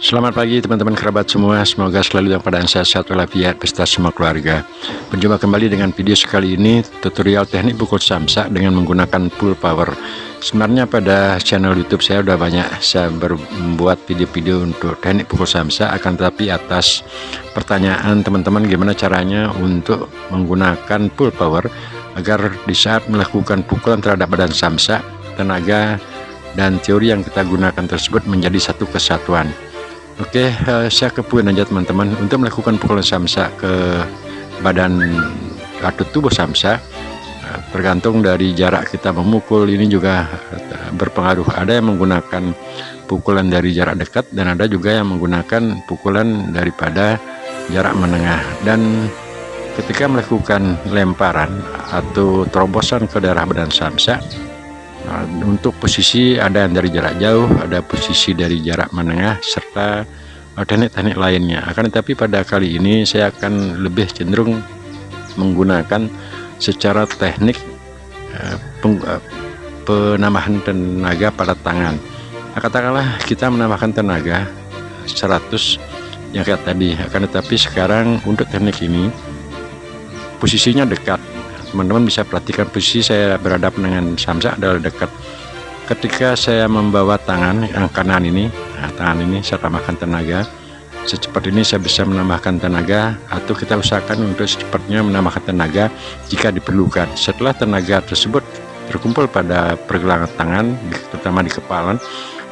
Selamat pagi teman-teman kerabat semua, semoga selalu dalam keadaan sehat walafiat beserta semua keluarga. Berjumpa kembali dengan video sekali ini, tutorial teknik pukul samsak dengan menggunakan full power. Sebenarnya pada channel YouTube saya udah banyak saya membuat video-video untuk teknik pukul samsak, akan tetapi atas pertanyaan teman-teman gimana caranya untuk menggunakan full power agar di saat melakukan pukulan terhadap badan samsak, tenaga dan teori yang kita gunakan tersebut menjadi satu kesatuan. Oke, saya kepuin aja teman-teman. Untuk melakukan pukulan samsak ke badan atau tubuh samsak, tergantung dari jarak kita memukul. Ini juga berpengaruh. Ada yang menggunakan pukulan dari jarak dekat dan ada juga yang menggunakan pukulan daripada jarak menengah. Dan ketika melakukan lemparan atau terobosan ke daerah badan samsak, untuk posisi ada yang dari jarak jauh, ada posisi dari jarak menengah, serta teknik-teknik lainnya. Akan tetapi pada kali ini saya akan lebih cenderung menggunakan secara teknik penambahan tenaga pada tangan. Katakanlah kita menambahkan tenaga 100 yang kayak tadi, akan tetapi sekarang untuk teknik ini posisinya dekat. Teman-teman bisa perhatikan posisi saya berhadapan dengan samsak adalah dekat. Ketika saya membawa tangan yang kanan ini, tangan ini saya tambahkan tenaga. Secepat ini saya bisa menambahkan tenaga, atau kita usahakan untuk secepatnya menambahkan tenaga jika diperlukan. Setelah tenaga tersebut terkumpul pada pergelangan tangan, terutama di kepala,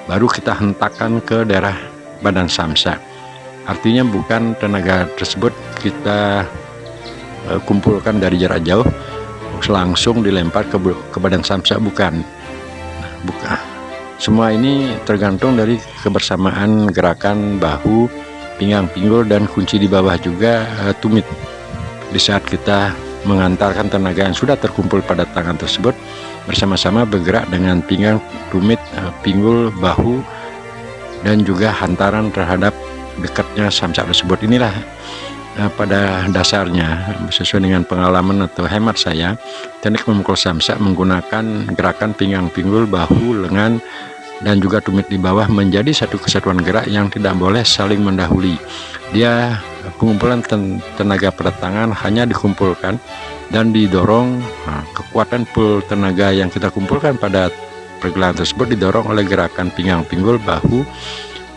baru kita hentakkan ke daerah badan samsak. Artinya bukan tenaga tersebut kita kumpulkan dari jarak jauh langsung dilempar ke badan samsak, bukan. Semua ini tergantung dari kebersamaan gerakan bahu, pinggang, pinggul, dan kunci di bawah juga tumit. Di saat kita mengantarkan tenaga yang sudah terkumpul pada tangan tersebut bersama-sama bergerak dengan pinggang, tumit, pinggul, bahu, dan juga hantaran terhadap dekatnya samsak tersebut. Inilah pada dasarnya sesuai dengan pengalaman atau hemat saya, teknik memukul samsak menggunakan gerakan pinggang, pinggul, bahu, lengan, dan juga tumit di bawah menjadi satu kesatuan gerak yang tidak boleh saling mendahului. Dia pengumpulan tenaga pada tangan hanya dikumpulkan dan didorong. Kekuatan full tenaga yang kita kumpulkan pada pergelangan tersebut didorong oleh gerakan pinggang, pinggul, bahu,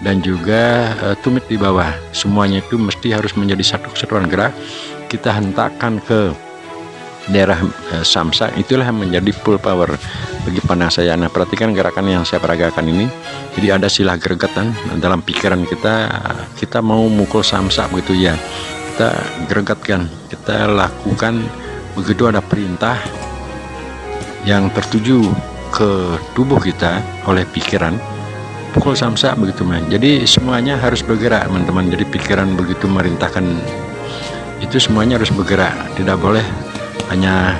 dan juga tumit di bawah. Semuanya itu mesti harus menjadi satu kesatuan gerak. Kita hentakkan ke daerah samsak, itulah yang menjadi full power bagi pandang saya. Nah, perhatikan gerakan yang saya peragakan ini. Jadi ada silah gregetan dalam pikiran kita. Kita mau mukul samsak begitu ya, kita gregetkan, kita lakukan begitu ada perintah yang tertuju ke tubuh kita oleh pikiran, pukul samsak begitu man. Jadi semuanya harus bergerak teman-teman. Jadi pikiran begitu merintahkan itu semuanya harus bergerak, tidak boleh hanya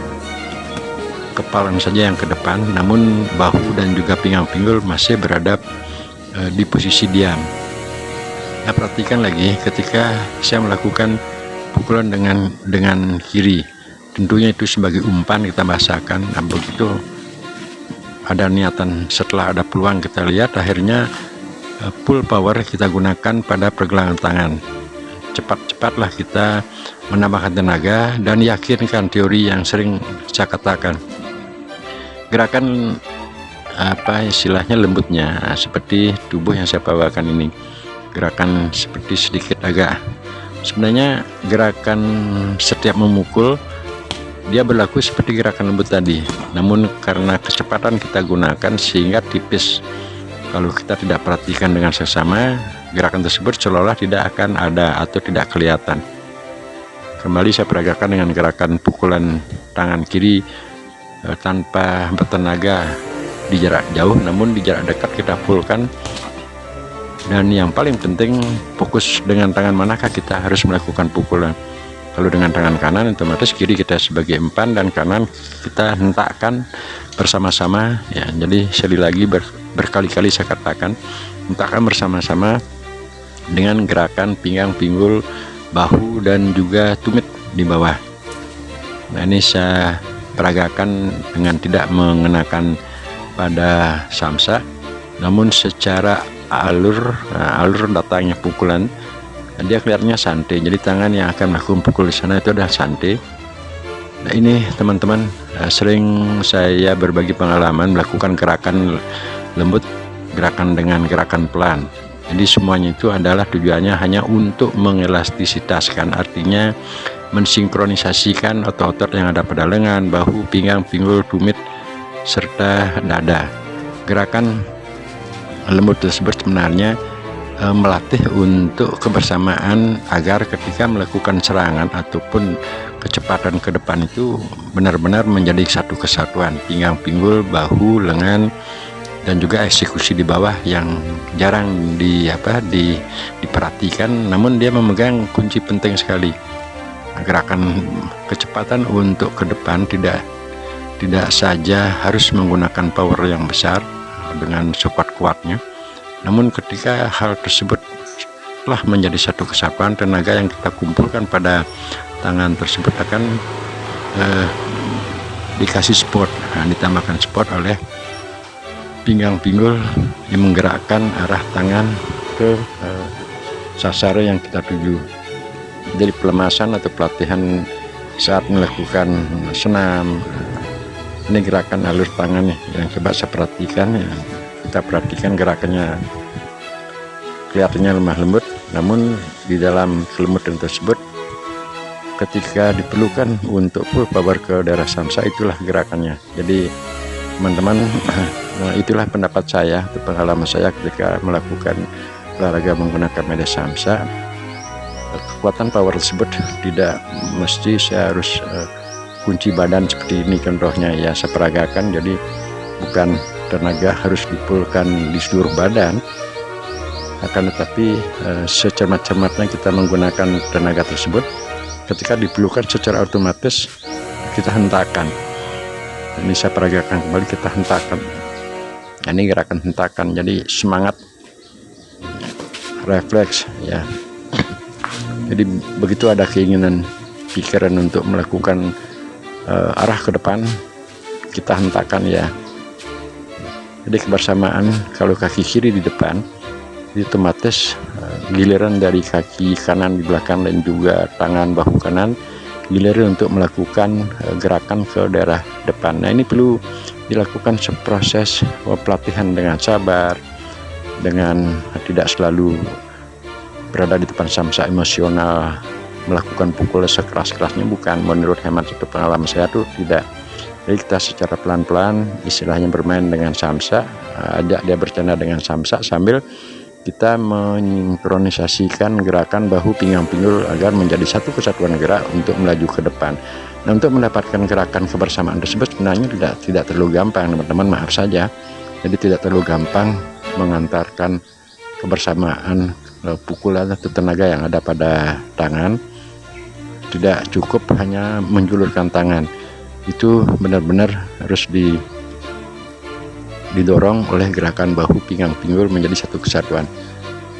kepala saja yang ke depan, namun bahu dan juga pinggang, pinggul masih berada di posisi diam. Nah, perhatikan lagi ketika saya melakukan pukulan dengan kiri, tentunya itu sebagai umpan kita bahasakan. Nah, begitu ada niatan, setelah ada peluang kita lihat, akhirnya full power kita gunakan pada pergelangan tangan. Cepat-cepatlah kita menambahkan tenaga dan yakinkan teori yang sering saya katakan. Gerakan apa istilahnya lembutnya, seperti tubuh yang saya bawakan ini, gerakan seperti sedikit agak, sebenarnya gerakan setiap memukul dia berlaku seperti gerakan lembut tadi, namun karena kecepatan kita gunakan sehingga tipis. Kalau kita tidak perhatikan dengan seksama, gerakan tersebut seolah-olah tidak akan ada atau tidak kelihatan. Kembali saya peragakan dengan gerakan pukulan tangan kiri tanpa bertenaga di jarak jauh, namun di jarak dekat kita fullkan. Dan yang paling penting, fokus dengan tangan manakah kita harus melakukan pukulan. Kalau dengan tangan kanan, otomatis kiri kita sebagai empan dan kanan kita hentakkan bersama-sama ya. Jadi sekali lagi berkali-kali saya katakan, hentakkan bersama-sama dengan gerakan pinggang, pinggul, bahu, dan juga tumit di bawah. Nah, ini saya peragakan dengan tidak mengenakan pada samsak, namun secara alur datangnya pukulan, dia kelihatannya santai. Jadi tangan yang akan melakukan pukul di sana itu adalah santai. Nah ini teman-teman, sering saya berbagi pengalaman melakukan gerakan lembut, gerakan dengan gerakan pelan. Jadi semuanya itu adalah tujuannya hanya untuk mengelastisitaskan, artinya mensinkronisasikan otot-otot yang ada pada lengan, bahu, pinggang, pinggul, tumit, serta dada. Gerakan lembut tersebut sebenarnya melatih untuk kebersamaan agar ketika melakukan serangan ataupun kecepatan ke depan itu benar-benar menjadi satu kesatuan, pinggang, pinggul, bahu, lengan, dan juga eksekusi di bawah yang jarang diperhatikan, namun dia memegang kunci penting sekali. Gerakan kecepatan untuk ke depan tidak saja harus menggunakan power yang besar dengan sekuat-kuatnya, namun ketika hal tersebut telah menjadi satu kesatuan, tenaga yang kita kumpulkan pada tangan tersebut akan dikasih support, ditambahkan support oleh pinggang pinggul yang menggerakkan arah tangan ke sasaran yang kita tuju. Jadi pelemasan atau pelatihan saat melakukan senam, ini gerakan alur tangan nih yang coba saya perhatikan ya. Kita perhatikan gerakannya kelihatannya lemah lembut, namun di dalam kelembutan tersebut ketika diperlukan untuk full power ke daerah samsa, itulah gerakannya. Jadi teman-teman, itulah pendapat saya, itu pengalaman saya ketika melakukan olahraga menggunakan media samsa. Kekuatan power tersebut tidak mesti saya harus kunci badan seperti ini contohnya ya, saya peragakan. Jadi bukan tenaga harus dipulkan di seluruh badan, akan tetapi secermat-cermatnya kita menggunakan tenaga tersebut, ketika diperlukan secara otomatis kita hentakan. Ini saya peragakan kembali, kita hentakan. Ini gerakan hentakan, jadi semangat, refleks ya. Jadi begitu ada keinginan pikiran untuk melakukan arah ke depan, kita hentakan ya. Jadi kebersamaan, kalau kaki kiri di depan, itu otomatis giliran dari kaki kanan di belakang dan juga tangan bahu kanan giliran untuk melakukan gerakan ke daerah depan. Nah ini perlu dilakukan seproses pelatihan dengan sabar, dengan tidak selalu berada di depan samsa emosional, melakukan pukul sekeras-kerasnya, bukan. Menurut hemat itu pengalaman saya tuh tidak. Jadi kita secara pelan-pelan istilahnya bermain dengan samsa, ajak dia bercanda dengan samsa sambil kita mensinkronisasikan gerakan bahu, pinggang, pinggul agar menjadi satu kesatuan gerak untuk melaju ke depan. Nah untuk mendapatkan gerakan kebersamaan tersebut sebenarnya tidak terlalu gampang teman-teman, maaf saja. Jadi tidak terlalu gampang mengantarkan kebersamaan pukulan atau tenaga yang ada pada tangan. Tidak cukup hanya menjulurkan tangan, itu benar-benar harus didorong oleh gerakan bahu, pinggang, pinggul menjadi satu kesatuan.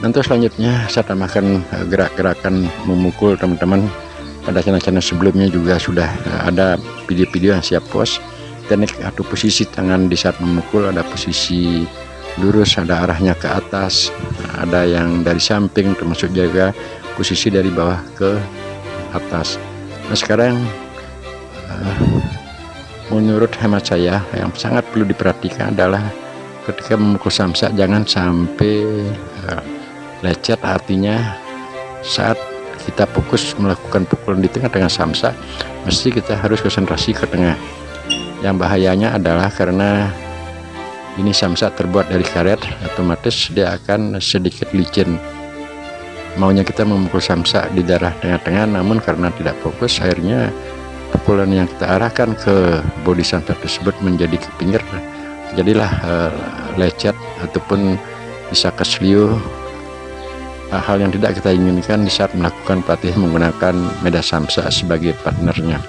Nanti selanjutnya saya tambahkan gerak-gerakan memukul teman-teman. Pada channel-channel sebelumnya juga sudah ada video-video yang siap post. Teknik atau posisi tangan di saat memukul, ada posisi lurus, ada arahnya ke atas, ada yang dari samping, termasuk juga posisi dari bawah ke atas. Nah sekarang menurut hemat saya yang sangat perlu diperhatikan adalah ketika memukul samsa jangan sampai lecet, artinya saat kita fokus melakukan pukulan di tengah dengan samsa mesti kita harus konsentrasi ke tengah. Yang bahayanya adalah karena ini samsa terbuat dari karet, otomatis dia akan sedikit licin. Maunya kita memukul samsa di daerah tengah-tengah, namun karena tidak fokus akhirnya pukulan yang kita arahkan ke bodi samsa tersebut menjadi ke pinggir, jadilah lecet ataupun bisa keseliu, hal yang tidak kita inginkan di saat melakukan pelatihan menggunakan media samsa sebagai partnernya.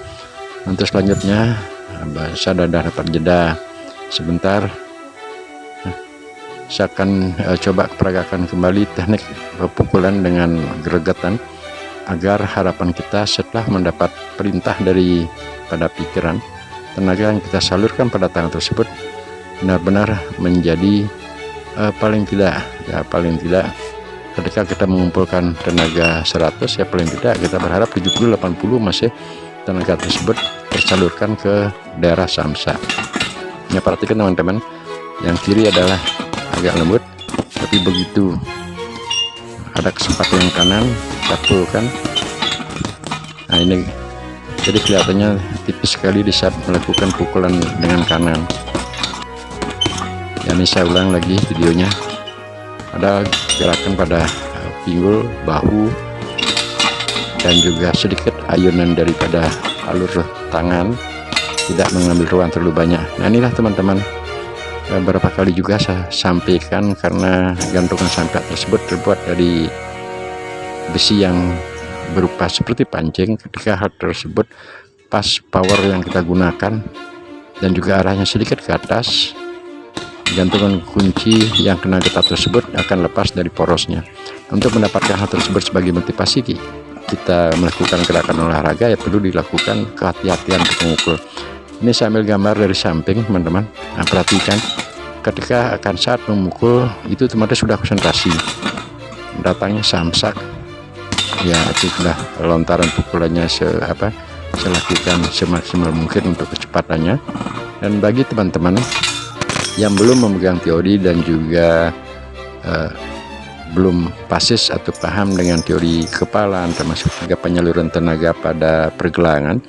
Nanti selanjutnya saya sudah dapat jeda sebentar, saya akan coba peragakan kembali teknik pukulan dengan gregetan agar harapan kita setelah mendapat perintah dari pada pikiran, tenaga yang kita salurkan pada tangan tersebut benar-benar menjadi paling tidak ketika kita mengumpulkan tenaga 100 ya paling tidak kita berharap 70-80 masih tenaga tersebut tersalurkan ke daerah samsak. Ya, perhatikan teman-teman, yang kiri adalah agak lembut, tapi begitu ada kesempatan yang kanan kita pulkan. Nah ini jadi kelihatannya tipis sekali di saat melakukan pukulan dengan kanan. Ya, ini saya ulang lagi videonya, ada gerakan pada pinggul, bahu, dan juga sedikit ayunan daripada alur tangan, tidak mengambil ruang terlalu banyak. Nah inilah teman-teman, beberapa kali juga saya sampaikan karena gantungan samsak tersebut terbuat dari besi yang berupa seperti pancing. Ketika hal tersebut pas power yang kita gunakan dan juga arahnya sedikit ke atas, gantungan kunci yang kena getah tersebut akan lepas dari porosnya. Untuk mendapatkan hal tersebut sebagai motivasi kita melakukan gerakan olahraga, ya perlu dilakukan kehati-hatian untuk memukul. Ini saya ambil gambar dari samping teman-teman. Nah, perhatikan ketika akan saat memukul itu teman-teman sudah konsentrasi, datangnya samsak, ya itu sudah lontaran pukulannya saya lakukan semaksimal mungkin untuk kecepatannya. Dan bagi teman-teman yang belum memegang teori dan juga belum pasis atau paham dengan teori kepalan termasuk juga penyaluran tenaga pada pergelangan,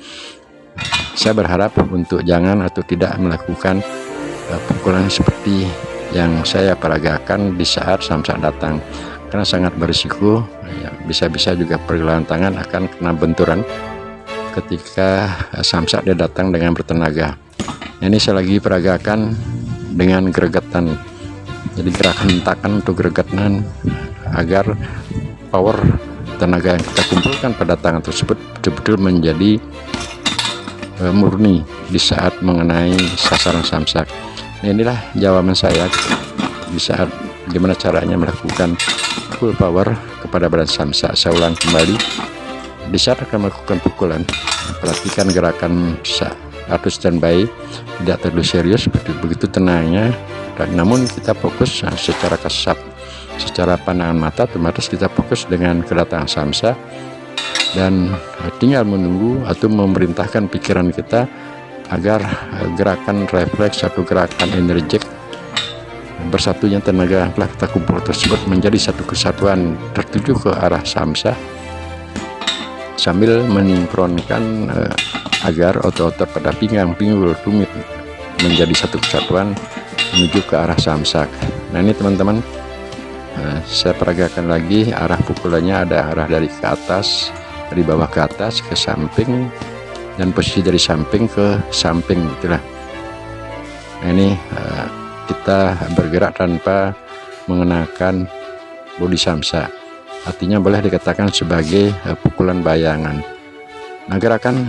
saya berharap untuk jangan atau tidak melakukan pukulan seperti yang saya peragakan di saat samsak datang, karena sangat berisiko. Ya, bisa-bisa juga pergelangan tangan akan kena benturan ketika samsak dia datang dengan bertenaga. Ini saya lagi peragakan dengan geregatan, jadi gerakan hentakan untuk geregatan agar power tenaga yang kita kumpulkan pada tangan tersebut betul-betul menjadi murni di saat mengenai sasaran samsak. Nah, inilah jawaban saya di saat gimana caranya melakukan full power kepada badan samsak. Saya ulang kembali, di saat akan melakukan pukulan, perhatikan gerakan atau standby, tidak terlalu serius, begitu tenangnya, namun kita fokus secara kasat, secara pandangan mata, otomatis kita fokus dengan kedatangan samsak dan tinggal menunggu atau memerintahkan pikiran kita agar gerakan refleks atau gerakan energik bersatunya tenaga yang telah kita kumpul tersebut menjadi satu kesatuan tertuju ke arah samsak, sambil meninkronkan agar otot-otot pada pinggang, pinggul, tumit menjadi satu kesatuan menuju ke arah samsak. Nah ini teman-teman, saya peragakan lagi arah pukulannya, ada arah dari ke atas, dari bawah ke atas, ke samping, dan posisi dari samping ke samping, itulah. Nah ini kita bergerak tanpa mengenakan bodi samsak, artinya boleh dikatakan sebagai pukulan bayangan. Nah gerakan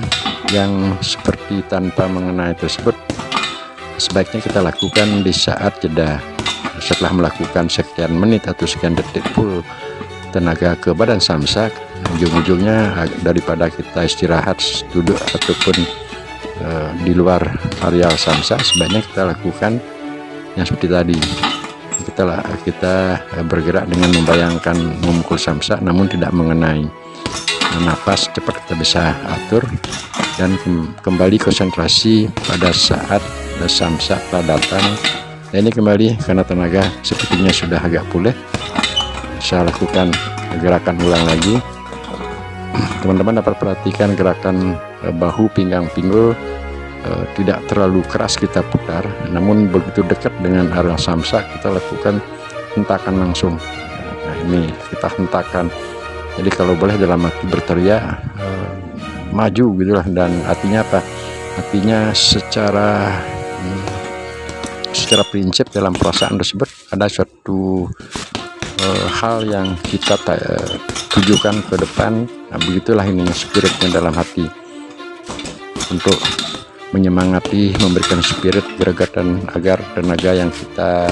yang seperti tanpa mengenai tersebut sebaiknya kita lakukan di saat jeda, setelah melakukan sekian menit atau sekian detik full tenaga ke badan samsak. Ujung-ujungnya daripada kita istirahat duduk ataupun di luar areal samsak, sebaiknya kita lakukan yang seperti tadi, kita bergerak dengan membayangkan memukul samsak namun tidak mengenai. Nafas cepat kita bisa atur dan kembali konsentrasi pada saat samsak telah datang. Nah, ini kembali karena tenaga sepertinya sudah agak pulih, saya lakukan gerakan ulang lagi. Teman-teman dapat perhatikan gerakan bahu, pinggang, pinggul tidak terlalu keras kita putar, namun begitu dekat dengan area samsak kita lakukan hentakan langsung. Nah ini kita hentakan, jadi kalau boleh dalam hati berteriak maju gitulah, dan artinya apa? Artinya secara prinsip dalam perasaan tersebut ada suatu hal yang kita tujukan ke depan. Nah, begitulah ininya spiritnya dalam hati, untuk menyemangati, memberikan spirit geregatan agar tenaga yang kita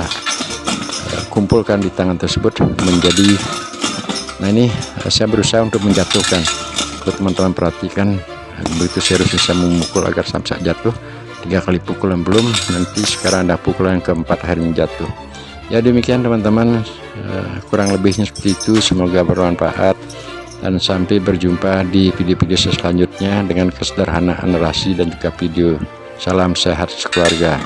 kumpulkan di tangan tersebut menjadi. Nah ini saya berusaha untuk menjatuhkan. Kalau teman-teman perhatikan, begitu serius saya memukul agar samsak jatuh. 3 kali pukulan belum, nanti sekarang ada pukulan yang keempat akhirnya jatuh. Ya demikian teman-teman, kurang lebihnya seperti itu, semoga bermanfaat dan sampai berjumpa di video-video selanjutnya dengan kesederhanaan narasi dan juga video. Salam sehat sekeluarga.